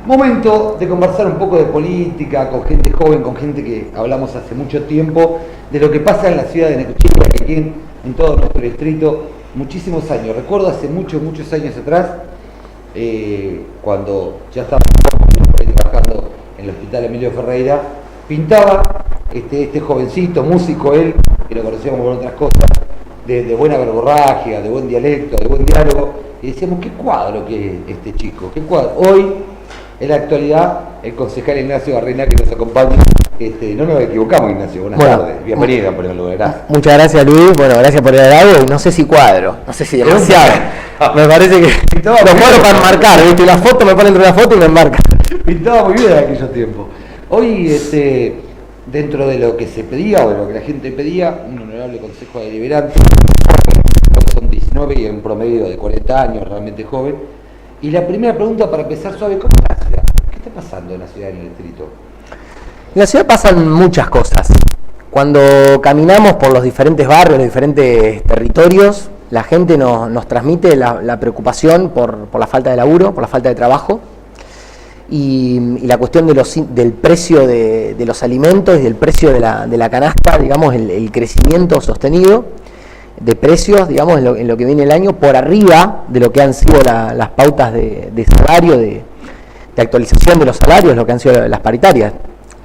Momento de conversar un poco de política con gente joven, con gente que hablamos hace mucho tiempo, de lo que pasa en la ciudad de Necochea, que aquí en todo nuestro distrito, muchísimos años. Recuerdo hace muchos años atrás, cuando ya estaba trabajando en el Hospital Emilio Ferreira, pintaba este jovencito, músico él, que lo conocíamos por otras cosas, de buena verborragia, de buen dialecto, de buen diálogo, y decíamos, qué cuadro que es este chico, qué cuadro. Hoy, en la actualidad, el concejal Ignacio Barrena, que nos acompaña, no nos equivocamos, Ignacio, buenas tardes, bienvenido en primer lugar. Muchas gracias, Luis, bueno, gracias por el halago, no sé si cuadro, no sé si demasiado, me parece que los cuadros para enmarcar, ¿viste? La foto me ponen entre una foto y me enmarcan. Pintaba muy bien en aquellos tiempos. Hoy, dentro de lo que se pedía, o de lo que la gente pedía, un honorable consejo deliberante, son 19 y en promedio de 40 años, realmente joven. Y la primera pregunta para empezar suave, ¿cómo está la ciudad? ¿Qué está pasando en la ciudad, en el distrito? En la ciudad pasan muchas cosas. Cuando caminamos por los diferentes barrios, los diferentes territorios, la gente nos transmite la preocupación por la falta de laburo, por la falta de trabajo, y la cuestión del precio de los alimentos y del precio de la canasta, digamos, el crecimiento sostenido de precios, digamos, en lo que viene el año, por arriba de lo que han sido las pautas de salario, de actualización de los salarios, lo que han sido las paritarias.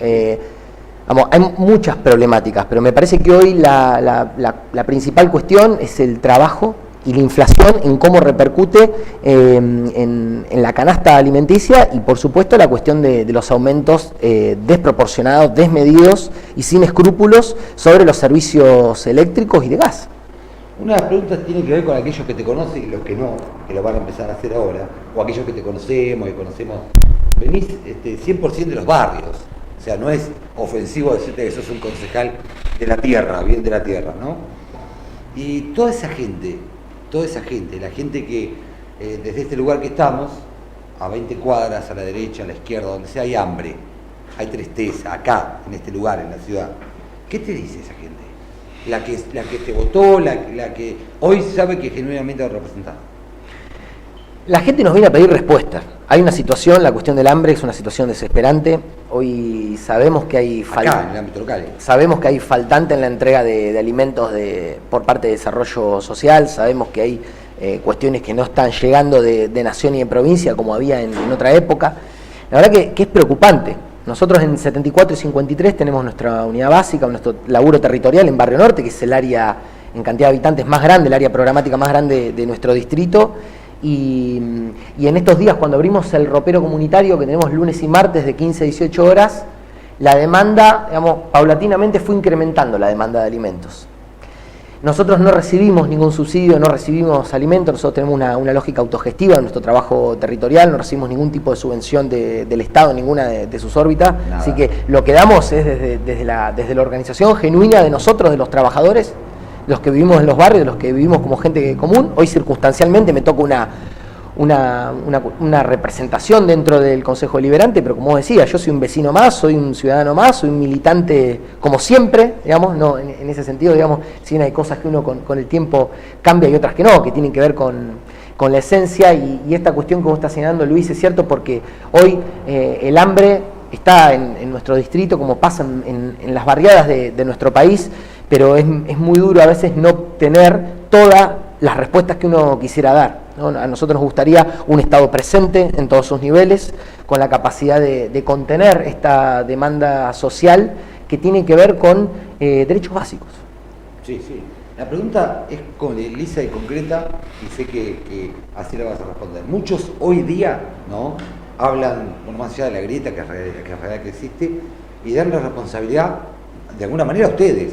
Hay muchas problemáticas, pero me parece que hoy la principal cuestión es el trabajo y la inflación, en cómo repercute en la canasta alimenticia, y por supuesto la cuestión de los aumentos desproporcionados, desmedidos y sin escrúpulos sobre los servicios eléctricos y de gas. Una de las preguntas tiene que ver con aquellos que te conocen y los que no, que lo van a empezar a hacer ahora, o aquellos que te conocemos y conocemos. Venís 100% de los barrios, o sea, no es ofensivo decirte que sos un concejal de la tierra, bien de la tierra, ¿no? Y toda esa gente, la gente que desde este lugar que estamos, a 20 cuadras, a la derecha, a la izquierda, donde sea, hay hambre, hay tristeza, acá, en este lugar, en la ciudad. ¿Qué te dice esa gente? La que te votó, la que hoy sabe que genuinamente va a representar. La gente nos viene a pedir respuestas. Hay una situación, la cuestión del hambre es una situación desesperante. Hoy sabemos que hay acá, en el ámbito local. Sabemos que hay faltante en la entrega de alimentos por parte de desarrollo social. Sabemos que hay cuestiones que no están llegando de nación y de provincia como había en otra época. La verdad que es preocupante. Nosotros en 74 y 53 tenemos nuestra unidad básica, nuestro laburo territorial en Barrio Norte, que es el área en cantidad de habitantes más grande, el área programática más grande de nuestro distrito. Y en estos días, cuando abrimos el ropero comunitario, que tenemos lunes y martes de 15 a 18 horas, la demanda, digamos, paulatinamente fue incrementando la demanda de alimentos. Nosotros no recibimos ningún subsidio, no recibimos alimentos, nosotros tenemos una lógica autogestiva en nuestro trabajo territorial, no recibimos ningún tipo de subvención del Estado en ninguna de sus órbitas. Nada. Así que lo que damos es desde la organización genuina de nosotros, de los trabajadores, los que vivimos en los barrios, los que vivimos como gente común. Hoy circunstancialmente me toca una representación dentro del Consejo Deliberante, pero como vos decías, yo soy un vecino más, soy un ciudadano más, soy un militante como siempre, digamos, no, en ese sentido, digamos, si bien hay cosas que uno con el tiempo cambia y otras que no, que tienen que ver con la esencia, y esta cuestión que vos estás señalando, Luis, es cierto, porque hoy el hambre está en nuestro distrito, como pasa en las barriadas de nuestro país, pero es muy duro a veces no tener todas las respuestas que uno quisiera dar, ¿no? A nosotros nos gustaría un Estado presente en todos sus niveles, con la capacidad de contener esta demanda social que tiene que ver con derechos básicos. Sí. La pregunta es lisa y concreta, y sé que así la vas a responder. Muchos hoy día, ¿no?, hablan, más allá de la grieta que es realidad que existe, y dan la responsabilidad, de alguna manera, a ustedes,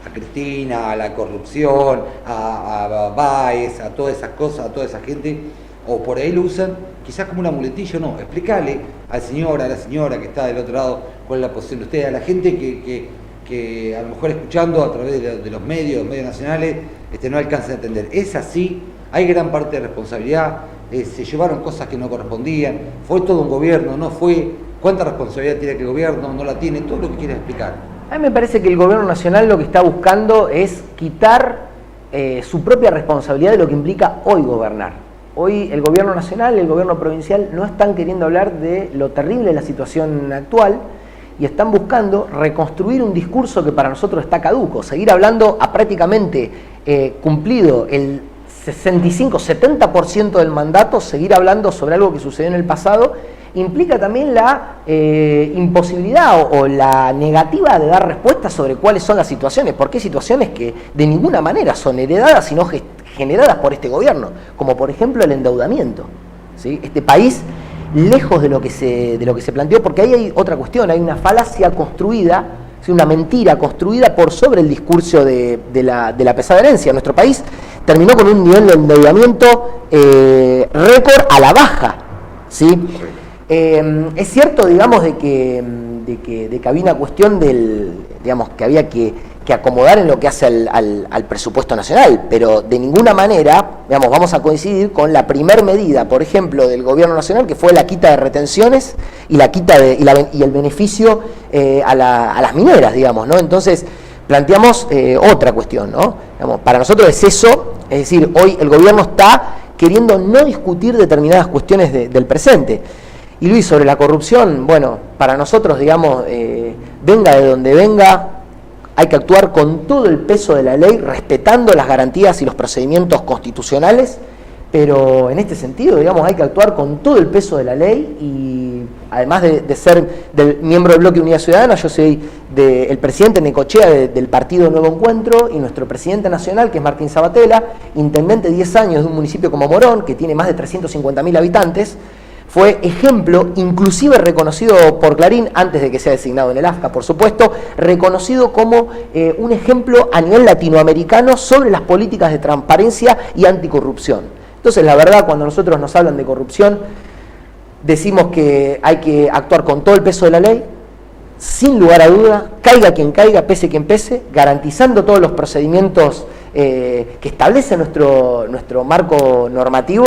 a Cristina, a la corrupción, a Báez, a todas esas cosas, a toda esa gente, o por ahí lo usan quizás como una muletilla. No, explícale al señor, a la señora que está del otro lado, cuál es la posición de ustedes, a la gente que a lo mejor escuchando a través de los medios nacionales, no alcanza a entender. Es así, hay gran parte de responsabilidad, se llevaron cosas que no correspondían, fue todo un gobierno, no fue, cuánta responsabilidad tiene que el gobierno, no la tiene, todo lo que quieras explicar. A mí me parece que el gobierno nacional lo que está buscando es quitar su propia responsabilidad de lo que implica hoy gobernar. Hoy el gobierno nacional y el gobierno provincial no están queriendo hablar de lo terrible de la situación actual y están buscando reconstruir un discurso que para nosotros está caduco, seguir hablando a prácticamente cumplido el 65-70% del mandato, seguir hablando sobre algo que sucedió en el pasado, implica también la imposibilidad o la negativa de dar respuestas sobre cuáles son las situaciones, porque hay situaciones que de ninguna manera son heredadas, sino generadas por este gobierno, como por ejemplo el endeudamiento, ¿sí? Este país, lejos de lo que se planteó, porque ahí hay otra cuestión, hay una falacia construida, ¿sí? Una mentira construida por sobre el discurso de la pesada herencia. Nuestro país terminó con un nivel de endeudamiento récord a la baja, ¿sí? Es cierto, digamos, de que había una cuestión digamos, que había que acomodar en lo que hace al presupuesto nacional, pero de ninguna manera, digamos, vamos a coincidir con la primer medida, por ejemplo, del gobierno nacional, que fue la quita de retenciones y la quita y el beneficio a las mineras, digamos, ¿no? Entonces, planteamos otra cuestión, ¿no? Digamos, para nosotros es eso, es decir, hoy el gobierno está queriendo no discutir determinadas cuestiones del presente. Y Luis, sobre la corrupción, bueno, para nosotros, digamos, venga de donde venga, hay que actuar con todo el peso de la ley, respetando las garantías y los procedimientos constitucionales, pero en este sentido, digamos, hay que actuar con todo el peso de la ley y además de ser miembro del Bloque Unidad Ciudadana, yo soy el presidente Necochea del Partido Nuevo Encuentro y nuestro presidente nacional, que es Martín Sabatella, intendente 10 años de un municipio como Morón, que tiene más de 350.000 habitantes, fue ejemplo, inclusive reconocido por Clarín, antes de que sea designado en el AFCA, por supuesto, reconocido como un ejemplo a nivel latinoamericano sobre las políticas de transparencia y anticorrupción. Entonces, la verdad, cuando nosotros nos hablan de corrupción, decimos que hay que actuar con todo el peso de la ley, sin lugar a duda, caiga quien caiga, pese quien pese, garantizando todos los procedimientos que establece nuestro marco normativo,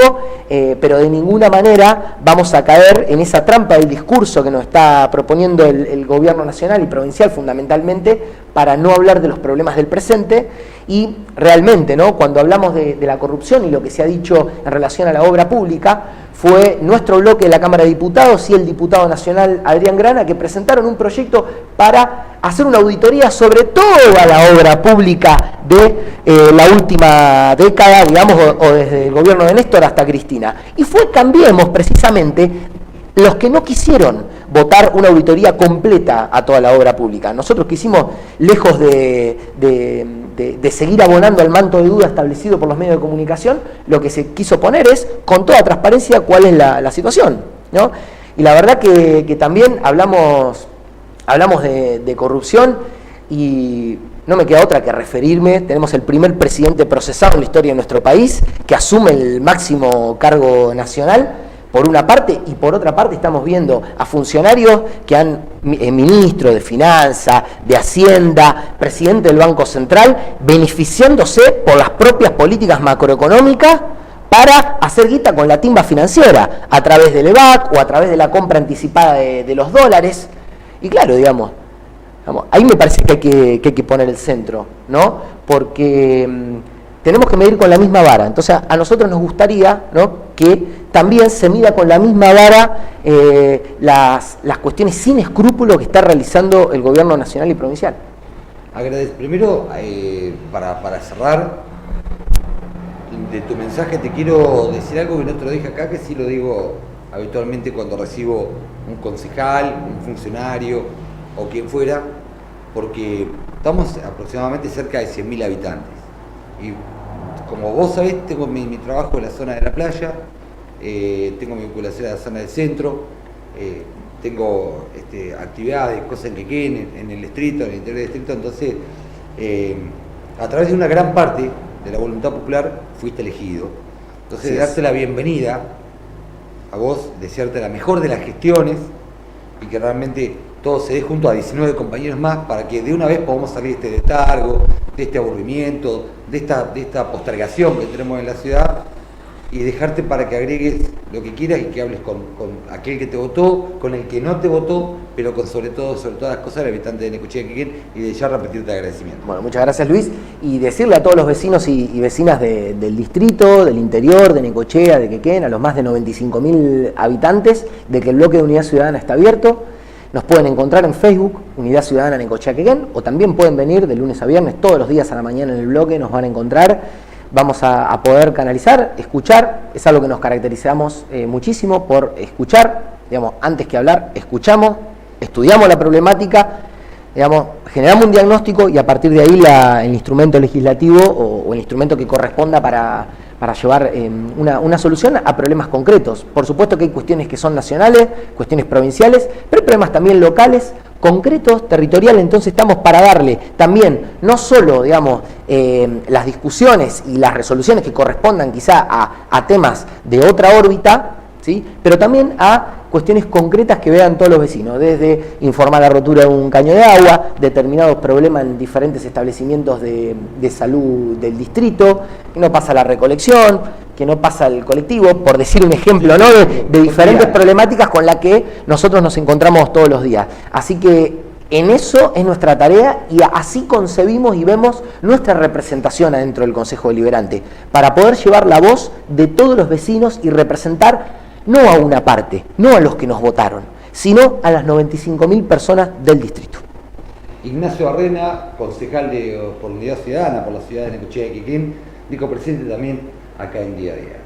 pero de ninguna manera vamos a caer en esa trampa del discurso que nos está proponiendo el gobierno nacional y provincial fundamentalmente para no hablar de los problemas del presente y realmente, ¿no? Cuando hablamos de la corrupción y lo que se ha dicho en relación a la obra pública, fue nuestro bloque de la Cámara de Diputados y el diputado nacional Adrián Grana que presentaron un proyecto para hacer una auditoría sobre toda la obra pública de la última década, digamos, o desde el gobierno de Néstor hasta Cristina. Y fue Cambiemos, precisamente, los que no quisieron votar una auditoría completa a toda la obra pública. Nosotros quisimos, lejos de seguir abonando al manto de duda establecido por los medios de comunicación, lo que se quiso poner es, con toda transparencia, cuál es la situación, ¿no? Y la verdad que también hablamos de corrupción y no me queda otra que referirme, tenemos el primer presidente procesado en la historia de nuestro país, que asume el máximo cargo nacional, por una parte, y por otra parte estamos viendo a funcionarios que ministro de Finanzas, de Hacienda, presidente del Banco Central, beneficiándose por las propias políticas macroeconómicas para hacer guita con la timba financiera, a través del EVAC o a través de la compra anticipada de los dólares. Y claro, digamos, ahí me parece que hay que poner el centro, ¿no? Porque tenemos que medir con la misma vara. Entonces, a nosotros nos gustaría, ¿no?, que también se mida con la misma vara las cuestiones sin escrúpulo que está realizando el gobierno nacional y provincial. Primero, para cerrar, de tu mensaje te quiero decir algo que no te lo dije acá, que sí lo digo habitualmente cuando recibo un concejal, un funcionario o quien fuera, porque estamos aproximadamente cerca de 100.000 habitantes. Y como vos sabés, tengo mi trabajo en la zona de la playa, tengo mi vinculación a la zona del centro, tengo actividades, cosas que queden en el distrito, en el interior del distrito, entonces a través de una gran parte de la voluntad popular fuiste elegido. Entonces, sí, darte la bienvenida a vos, desearte la mejor de las gestiones y que realmente todo se dé junto a 19 compañeros más para que de una vez podamos salir de este letargo, de este aburrimiento, de esta postergación que tenemos en la ciudad y dejarte para que agregues lo que quieras y que hables con aquel que te votó, con el que no te votó, pero sobre todas las cosas, el habitante de Necochea, Quequén, y de ya repetirte agradecimiento. Bueno, muchas gracias, Luis, y decirle a todos los vecinos y vecinas del distrito, del interior, de Necochea, de Quequén, a los más de 95.000 habitantes, de que el bloque de Unidad Ciudadana está abierto. Nos pueden encontrar en Facebook, Unidad Ciudadana Necochea, Quequén, o también pueden venir de lunes a viernes, todos los días a la mañana en el bloque, nos van a encontrar. Vamos a poder canalizar, escuchar, es algo que nos caracterizamos muchísimo por escuchar, digamos, antes que hablar, escuchamos, estudiamos la problemática, digamos, generamos un diagnóstico y a partir de ahí el instrumento legislativo o el instrumento que corresponda para llevar una solución a problemas concretos. Por supuesto que hay cuestiones que son nacionales, cuestiones provinciales, pero hay problemas también locales, concretos, territoriales. Entonces estamos para darle también, no solo, digamos, las discusiones y las resoluciones que correspondan quizá a temas de otra órbita, ¿sí?, pero también a cuestiones concretas que vean todos los vecinos, desde informar la rotura de un caño de agua, determinados problemas en diferentes establecimientos de salud del distrito, que no pasa la recolección, que no pasa el colectivo, por decir un ejemplo, ¿no?, de diferentes problemáticas con las que nosotros nos encontramos todos los días. Así que en eso es nuestra tarea y así concebimos y vemos nuestra representación adentro del Consejo Deliberante, para poder llevar la voz de todos los vecinos y representar no a una parte, no a los que nos votaron, sino a las 95.000 personas del distrito. Ignacio Barrena, concejal por Unidad Ciudadana por la ciudad de Necochea y Quequén, dijo presente también acá en Día a Día.